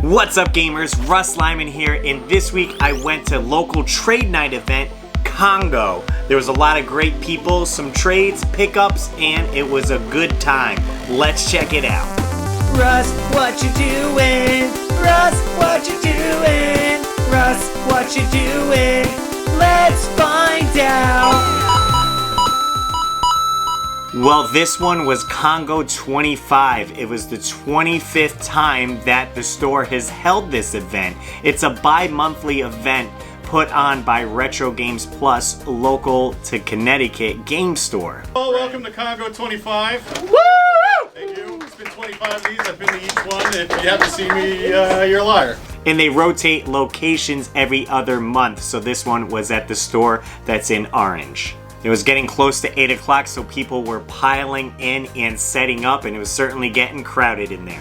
What's up, gamers? Russ Lyman here, and this week I went to local trade night event, CONGO. There was a lot of great people, some trades, pickups, and it was a good time. Let's check it out. Russ, what you doing? Russ, what you doing? Russ, what you doing? Let's find out. Well, this one was CONGO 25. It was the 25th time that the store has held this event. It's a bi-monthly event put on by Retro Games Plus, local to Connecticut Game Store. Well, welcome to CONGO 25. Woo! Thank you. It's been 25 of these. I've been to each one. If you haven't seen me, you're a liar. And they rotate locations every other month, so this one was at the store that's in Orange. It was getting close to 8 o'clock, so people were piling in and setting up, and it was certainly getting crowded in there.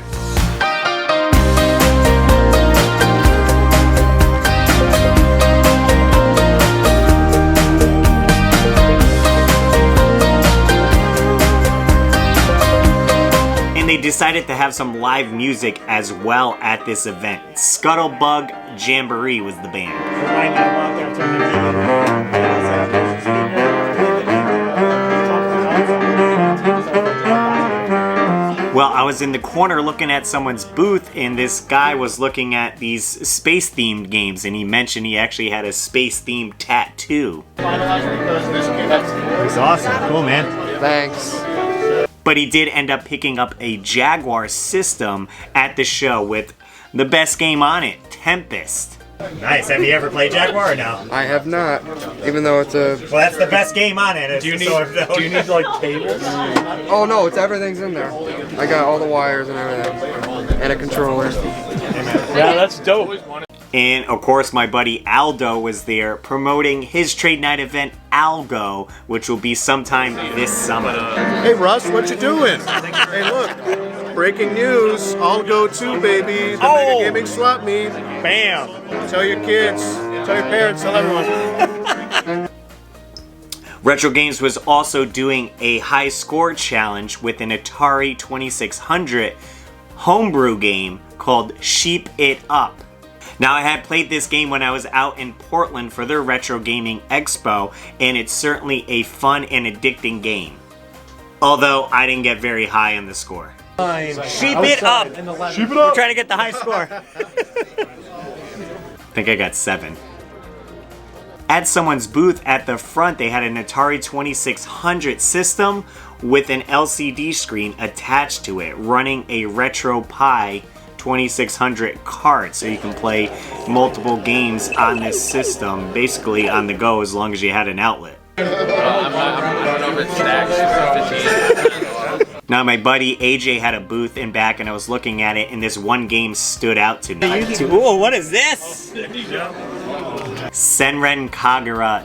And they decided to have some live music as well at this event. Scuttlebug Jamboree was the band. Well, I was in the corner looking at someone's booth, and this guy was looking at these space-themed games, and he mentioned he actually had a space-themed tattoo. That's awesome. Cool, man. Thanks. But he did end up picking up a Jaguar system at the show with the best game on it, Tempest. Nice. Have you ever played Jaguar or no? I have not, even though it's a... Well, that's the best game on it. Do you need like cables? Oh no, it's everything's in there. I got all the wires and everything, and a controller. Yeah, that's dope. And of course, my buddy Aldo was there promoting his trade night event, Algo, which will be sometime this summer. Hey, Russ, what you doing? Hey, look. Breaking news. Algo 2, baby. The Mega Gaming Swap Meet. Bam! Tell your kids. Tell your parents. Tell everyone. Retro Games was also doing a high score challenge with an Atari 2600 homebrew game called Sheep It Up. Now, I had played this game when I was out in Portland for their Retro Gaming Expo, and it's certainly a fun and addicting game. Although, I didn't get very high on the score. Sheep it up! Sheep it We're up. trying to get the high score. I think I got 7. At someone's booth at the front, they had an Atari 2600 system with an LCD screen attached to it, running a RetroPie 2600 cart, so you can play multiple games on this system, basically on the go, as long as you had an outlet. I don't know if it's stacks or 15. Now, my buddy AJ had a booth in back, and I was looking at it, and this one game stood out to me. Whoa, what is this? Senran Kagura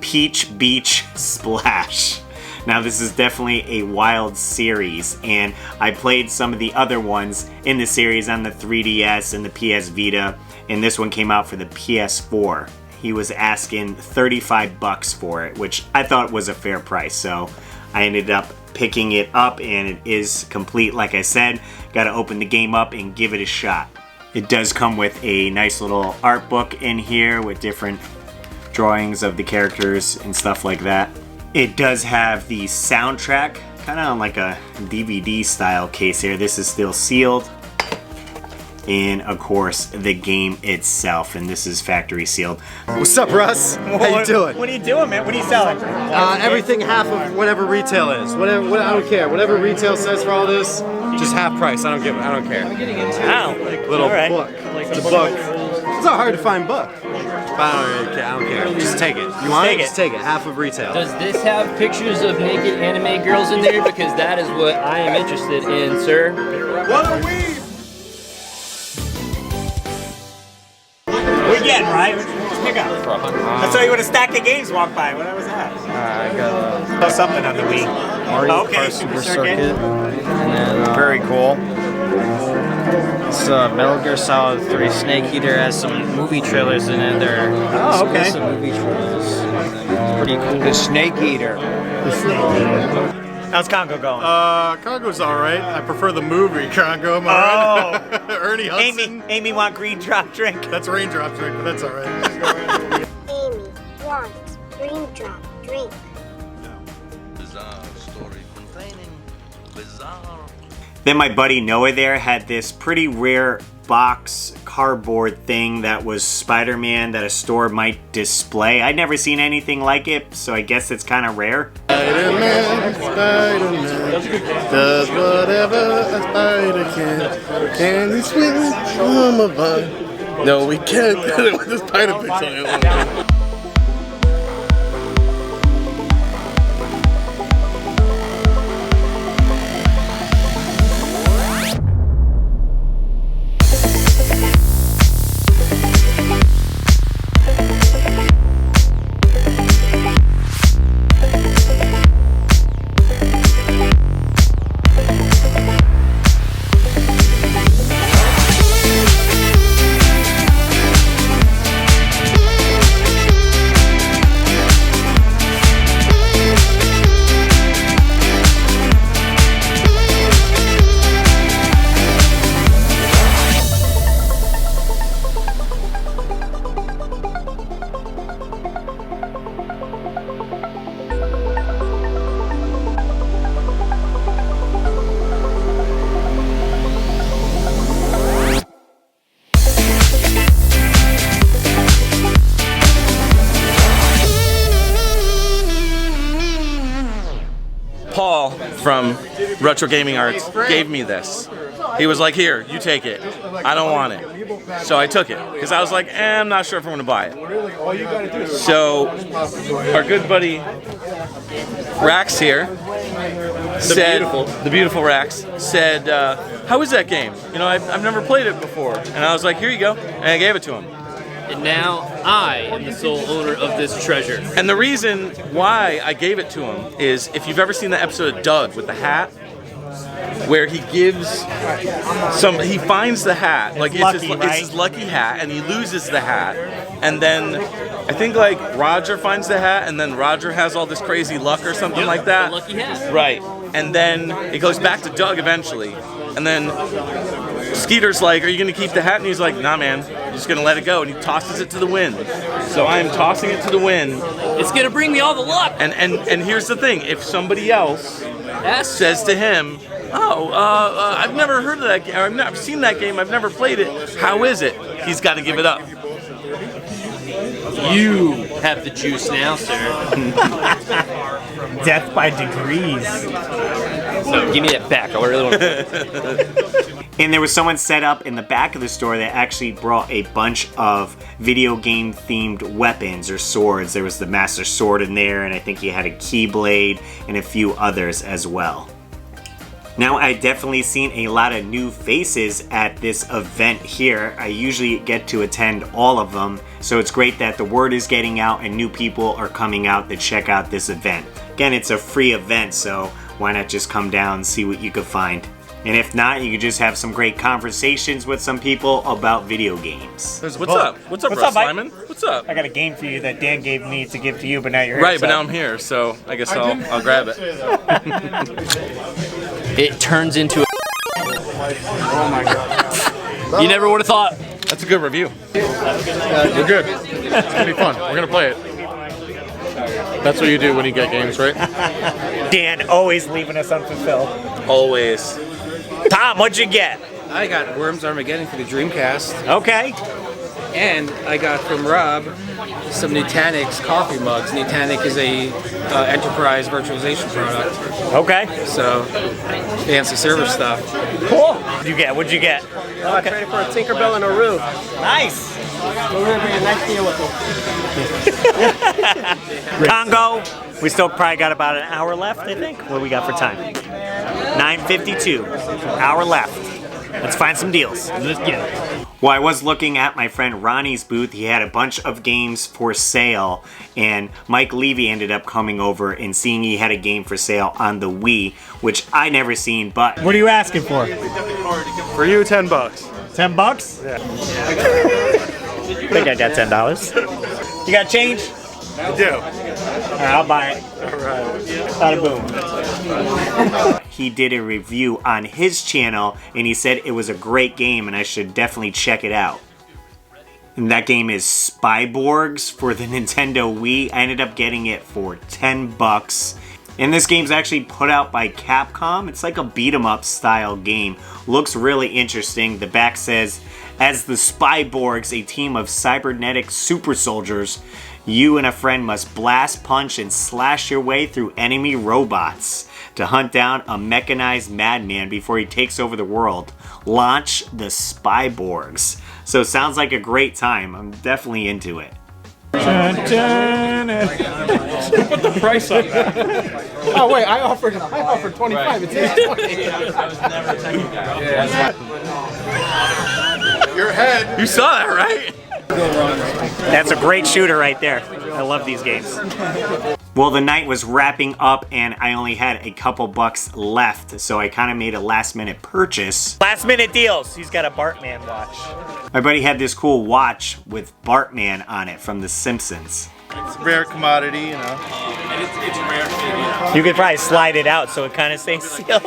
Peach Beach Splash. Now, this is definitely a wild series, and I played some of the other ones in the series on the 3DS and the PS Vita, and this one came out for the PS4. He was asking $35 for it, which I thought was a fair price, so I ended up picking it up, and it is complete, like I said. Got to open the game up and give it a shot. It does come with a nice little art book in here with different drawings of the characters and stuff like that. It does have the soundtrack, kind of on like a DVD style case here. This is still sealed. And of course, the game itself, and this is factory sealed. What's up, Russ? How you doing? What are you doing, man? What are you selling? Everything half of whatever retail is. Whatever, I don't care. Whatever retail says for all this, just half price. I don't care. Wow. Little All right. book. It's a book. It's not hard to find book. But I don't care. Just take it. You want it? Just take it. Half of retail. Does this have pictures of naked anime girls in there? Because that is what I am interested in, sir. What a weeb! What are you getting, Ryan? Pick up. I saw you with a stack of games walk by. What was that? I got Something on the Wii. Mario Okay, Kart Super Super Circuit. Circuit. Very cool. It's Metal Gear Solid 3 Snake Eater has some movie trailers in it. They're exclusive movie trailers. It's pretty cool. The Snake Eater. How's Congo going? Congo's alright. I prefer the movie Congo, am I right? Ernie Hudson. Amy want green drop drink. That's raindrop drink, but that's alright. Amy wants green drop drink. Bizarre story containing bizarre. Then my buddy Noah there had this pretty rare box cardboard thing that was Spider-Man that a store might display. I'd never seen anything like it, so I guess it's kind of rare. Spider-Man does whatever a spider can. Can he swing from a vine? No, we can't get it with the spider picks on it. Paul from Retro Gaming Arts gave me this. He was like, here, you take it. I don't want it. So I took it because I was like, I'm not sure if I'm going to buy it. So our good buddy Rax here said, the beautiful Rax said, how is that game? You know, I've never played it before. And I was like, here you go. And I gave it to him. And now I am the sole owner of this treasure. And the reason why I gave it to him is if you've ever seen the episode of Doug with the hat, where he gives he finds the hat, like it's his lucky hat, and he loses the hat, and then I think like Roger finds the hat, and then Roger has all this crazy luck or something like that. The lucky hat. Right. And then it goes back to Doug eventually, and then Skeeter's like, are you going to keep the hat? And he's like, nah, man, I'm just going to let it go. And he tosses it to the wind. So I am tossing it to the wind. It's going to bring me all the luck. And here's the thing. If somebody else says to him, I've never heard of that game, or I've seen that game, I've never played it, how is it? He's got to give it up. You have the juice now, sir. Death by degrees. So give me that back. I really want to. And there was someone set up in the back of the store that actually brought a bunch of video game themed weapons or swords. There was the Master Sword in there, and I think he had a Keyblade and a few others as well. Now, I definitely seen a lot of new faces at this event here. I usually get to attend all of them, so it's great that the word is getting out and new people are coming out to check out this event. Again, it's a free event, so why not just come down and see what you could find. And if not, you could just have some great conversations with some people about video games. What's up? What's up, Russ Lyman? What's up? I got a game for you that Dan gave me to give to you, but now you're here. Right, but now I'm here, so I guess I'll grab it. It turns into a... Oh my god. You never would have thought. That's a good review. We're good. It's gonna be fun. We're gonna play it. That's what you do when you get games, right? Dan always leaving us unfulfilled. Always. Tom, what'd you get? I got Worms Armageddon for the Dreamcast. Okay. And I got from Rob some Nutanix coffee mugs. Nutanix is a enterprise virtualization product. Okay. So, fancy server stuff. Cool. What'd you get? What'd you get? I traded for a Tinkerbell and a Roo. Nice. We're going to be a nice deal with them. Congo. We still probably got about an hour left, I think. What do we got for time? 9:52. Hour left. Let's find some deals. Let's get it. Well, I was looking at my friend Ronnie's booth. He had a bunch of games for sale, and Mike Levy ended up coming over and seeing he had a game for sale on the Wii, which I never seen, but... What are you asking for? For you, $10. $10? Yeah. I think I got $10. You got change? I do. All right, I'll buy it. All right. Bada boom. He did a review on his channel and he said it was a great game and I should definitely check it out. And that game is Spyborgs for the Nintendo Wii. I ended up getting it for 10 bucks. And this game's actually put out by Capcom. It's like a beat 'em up style game. Looks really interesting. The back says, as the Spyborgs, a team of cybernetic super soldiers, you and a friend must blast, punch, and slash your way through enemy robots to hunt down a mechanized madman before he takes over the world. Launch the Spyborgs. So sounds like a great time. I'm definitely into it. Who put the price on that? Oh wait, I offered 25. It says 20. I was never taking that. Your head. You saw that, right? That's a great shooter right there. I love these games. Well, the night was wrapping up and I only had a couple bucks left, so I kind of made a last minute purchase. Last minute deals! He's got a Bartman watch. My buddy had this cool watch with Bartman on it from The Simpsons. It's a rare commodity, you know. It's rare. You could probably slide it out so it kind of stays sealed.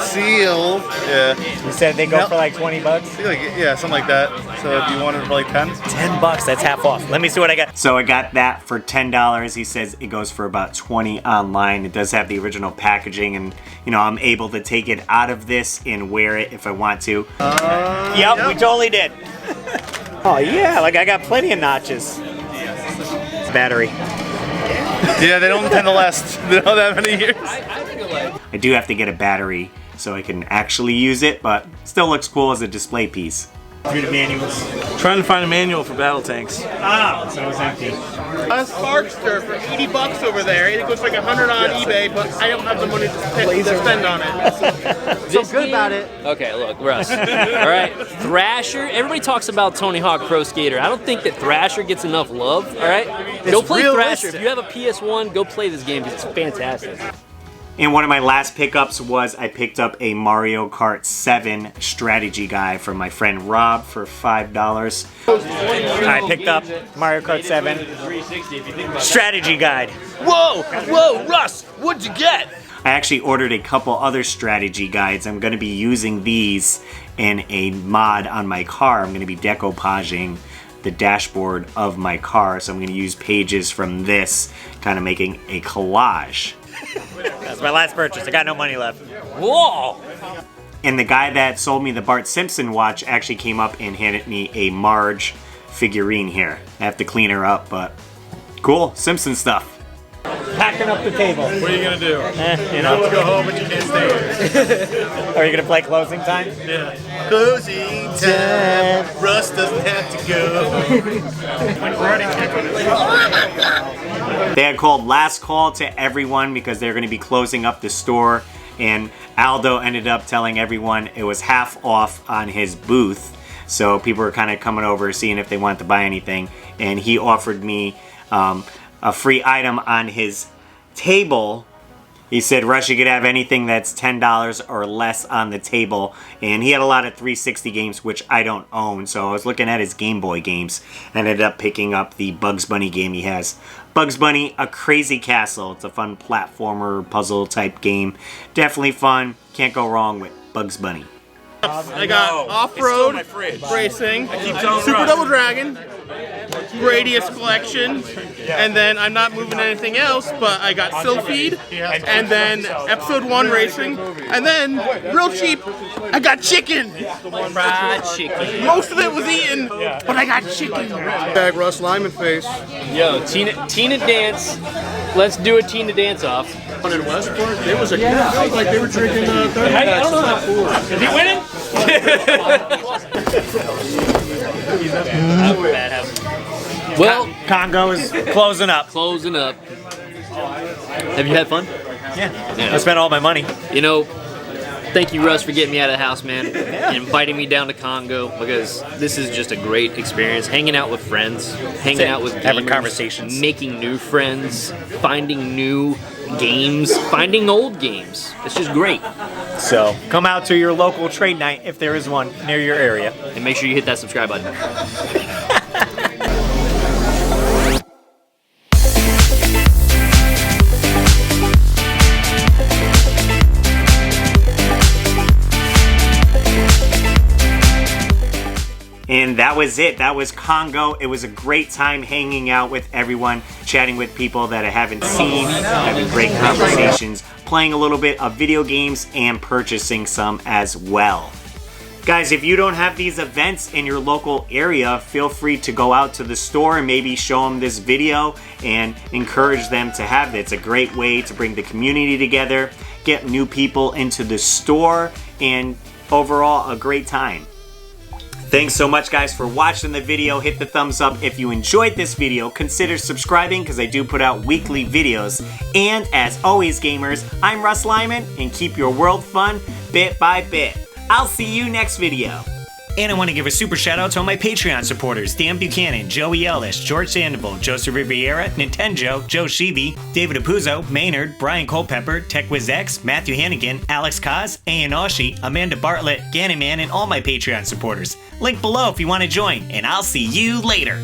Sealed. Yeah. You said they go for like 20 bucks? Yeah, something like that. So if you wanted for like 10? 10 bucks, that's half off. Let me see what I got. So I got that for $10. He says it goes for about 20 online. It does have the original packaging and, you know, I'm able to take it out of this and wear it if I want to. Yep, we totally did. Oh yeah, like I got plenty of notches. Battery. Yeah, they don't tend to last that many years. I do have to get a battery so I can actually use it, but still looks cool as a display piece. Through the manuals. Trying to find a manual for battle tanks. Ah, so it's empty. A Sparkster for 80 bucks over there. It goes like 100 on eBay, but I don't have the money to spend on it. So good about it. Okay, look, Russ. All right, Thrasher. Everybody talks about Tony Hawk Pro Skater. I don't think that Thrasher gets enough love. All right, go play Thrasher. If you have a PS1, go play this game because it's fantastic. And one of my last pickups was I picked up a Mario Kart 7 strategy guide from my friend Rob for $5. I picked up Mario Kart 7 strategy guide. Whoa, Russ, what'd you get? I actually ordered a couple other strategy guides. I'm going to be using these in a mod on my car. I'm going to be decoupaging the dashboard of my car. So I'm going to use pages from this, kind of making a collage. That's my last purchase. I got no money left. Whoa! And the guy that sold me the Bart Simpson watch actually came up and handed me a Marge figurine here. I have to clean her up, but cool. Simpson stuff. Packing up the table. What are you gonna do? You know. Let's go home, but you can't stay here. Are you gonna play closing time? Yeah. Closing time. Russ doesn't have to go. They had called last call to everyone because they're going to be closing up the store, and Aldo ended up telling everyone it was half off on his booth, so people were kind of coming over seeing if they wanted to buy anything, and he offered me a free item on his table. He said, Russ, you could have anything that's $10 or less on the table. And he had a lot of 360 games, which I don't own. So I was looking at his Game Boy games and ended up picking up the Bugs Bunny game he has. Bugs Bunny, A Crazy Castle. It's a fun platformer, puzzle type game. Definitely fun. Can't go wrong with Bugs Bunny. I got off-road racing, Super Double Dragon, Gradius Collection, and then I'm not moving anything else, but I got Sylpheed, and then Episode 1 Racing, and then, real cheap, I got chicken! Fried chicken. Most of it was eaten, but I got chicken! Bag Russ Lyman face. Yo, Tina dance. Let's do a Tina dance off. In Westport, there was a cat. Felt like they were drinking 30. I don't know. Is he winning? Well, Congo is closing up. Closing up. Have you had fun? Yeah. I spent all my money. You know, thank you, Russ, for getting me out of the house, man, and inviting me down to Congo, because this is just a great experience. Hanging out with friends, hanging out with gamers, having conversations, making new friends, finding new games, finding old games. It's just great. So come out to your local trade night if there is one near your area. And make sure you hit that subscribe button. And that was it. That was Congo. It was a great time hanging out with everyone, chatting with people that I haven't seen, having great conversations, playing a little bit of video games, and purchasing some as well. Guys, if you don't have these events in your local area, feel free to go out to the store and maybe show them this video and encourage them to have it. It's a great way to bring the community together, get new people into the store, and overall, a great time. Thanks so much, guys, for watching the video. Hit the thumbs up if you enjoyed this video. Consider subscribing because I do put out weekly videos. And as always, gamers, I'm Russ Lyman, and keep your world fun bit by bit. I'll see you next video. And I want to give a super shout out to all my Patreon supporters: Dan Buchanan, Joey Ellis, George Sandoval, Joseph Riviera, Nintendo, Joe Sheevy, David Apuzzo, Maynard, Brian Culpepper, TechWizX, Matthew Hannigan, Alex Kaz, Ayan Oshie, Amanda Bartlett, Gannon, and all my Patreon supporters. Link below if you want to join, and I'll see you later.